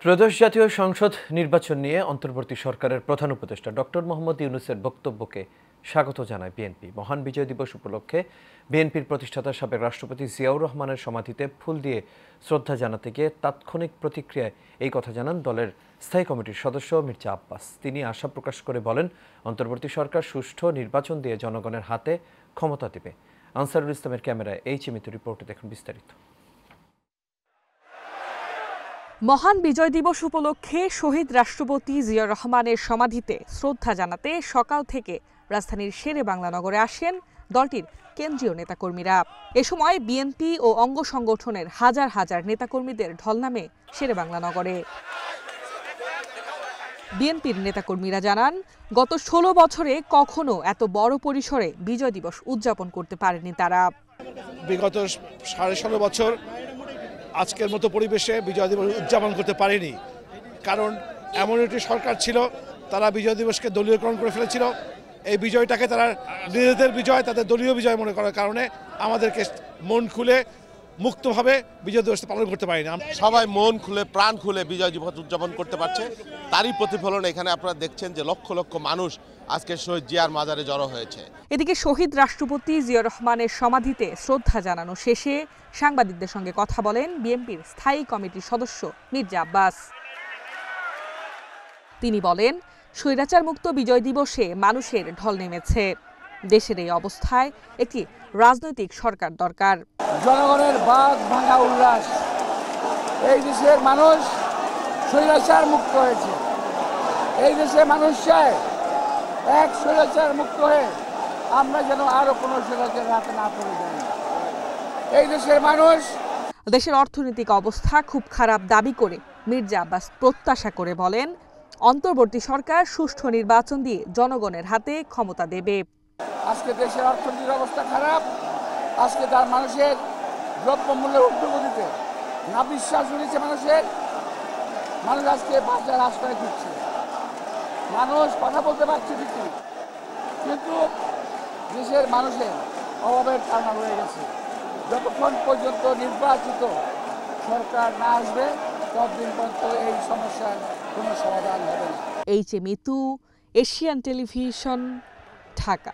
ত্রয়োদশ জাতীয় সংসদ নির্বাচন নিয়ে অন্তর্বর্তী সরকারের প্রধান উপদেষ্টা ডক্টর মোহাম্মদ ইউনূসের বক্তব্যকে স্বাগত জানায় বিএনপি। মহান বিজয় দিবস উপলক্ষে বিএনপির প্রতিষ্ঠাতা সাবেক রাষ্ট্রপতি জিয়াউর রহমানের সমাধিতে ফুল দিয়ে শ্রদ্ধা জানাতে গিয়ে তাৎক্ষণিক প্রতিক্রিয়ায় এই কথা জানান দলের স্থায়ী কমিটির সদস্য মির্জা আব্বাস। তিনি আশা প্রকাশ করে বলেন, অন্তর্বর্তী সরকার সুষ্ঠু নির্বাচন দিয়ে জনগণের হাতে ক্ষমতা দেবে। আনসারুল ইসলামের ক্যামেরায় এই চিত্র রিপোর্টে দেখুন বিস্তারিত। মহান বিজয় দিবস উপলক্ষে শহীদ রাষ্ট্রপতি জিয়াউর রহমানের সমাধিতে শ্রদ্ধা জানাতে সকাল থেকে রাজধানীর শেরে বাংলা নগরে আসেন দলটির কেন্দ্রীয় নেতাকর্মীরা। এ সময় বিএনপি ও অঙ্গ সংগঠনের হাজার হাজার নেতাকর্মীদের ঢল নামে শেরে বাংলা নগরে। বিএনপির নেতাকর্মীরা জানান, গত ১৬ বছরে কখনো এত বড় পরিসরে বিজয় দিবস উদযাপন করতে পারেনি তারা। বিগত ১৬.৫ বছর আজকের মতো পরিবেশে বিজয় দিবস উদযাপন করতে পারেনি, কারণ এমন একটি সরকার ছিল তারা বিজয় দিবসকে দলীয়করণ করে ফেলেছিল। এই বিজয়টাকে তারা নিজেদের বিজয়, তাদের দলীয় বিজয় মনে করার কারণে আমাদেরকে মন খুলে মুক্তভাবে বিজয় দিবস পালন করতে পারি না। সবাই মন খুলে প্রাণ খুলে বিজয় দিবস উদযাপন করতে পারছে, তারই প্রতিফলন এখানে আপনারা দেখছেন যে লক্ষ লক্ষ মানুষ আজকে শহীদ জিয়ার মাজারে জড়ো হয়েছে। এদিকে শহীদ রাষ্ট্রপতি জিয়াউর রহমানের সমাধিতে শ্রদ্ধা জানানো শেষে সাংবাদিকদের সঙ্গে কথা বলেন বিএনপির স্থায়ী কমিটির সদস্য মির্জা আব্বাস। তিনি বলেন, স্বৈরাচার মুক্ত বিজয় দিবসে মানুষের ঢল নেমেছে। দেশের এই অবস্থায় একটি রাজনৈতিক সরকার দরকার। জনগণের বাঁধ ভাঙা উল্লাস, এই দেশের মানুষ স্বৈরাচার মুক্ত হয়েছে। এই দেশের মানুষ চায় এক স্বৈরাচার মুক্ত হয়ে আমরা যেন আরো কোনো স্বৈরাচারের হাতে না পড়ে যাই। এই দেশের মানুষ দেশের অর্থনৈতিক অবস্থা খুব খারাপ দাবি করে মির্জা আব্বাস প্রত্যাশা করে বলেন, অন্তর্বর্তী সরকার সুষ্ঠু নির্বাচন দিয়ে জনগণের হাতে ক্ষমতা দেবে। আজকে দেশের অর্থনৈতিক অবস্থা খারাপ, আজকে তার মানুষের দ্রব্যমূল্যের ঊর্ধ্বগতিতে না বিশ্বাস হয়েছে মানুষ আজকে বাজার আশ্রয় দিচ্ছে, মানুষ কথা বলতে পারছে ঠিকই, কিন্তু দেশের মানুষের অভাবের কারণ রয়ে গেছে। যতক্ষণ পর্যন্ত নির্বাচিত সরকার না আসবে ততদিন পর্যন্ত এই সমস্যার কোনো সমাধান হবে না। H A Mitu, Asian television, Dhaka.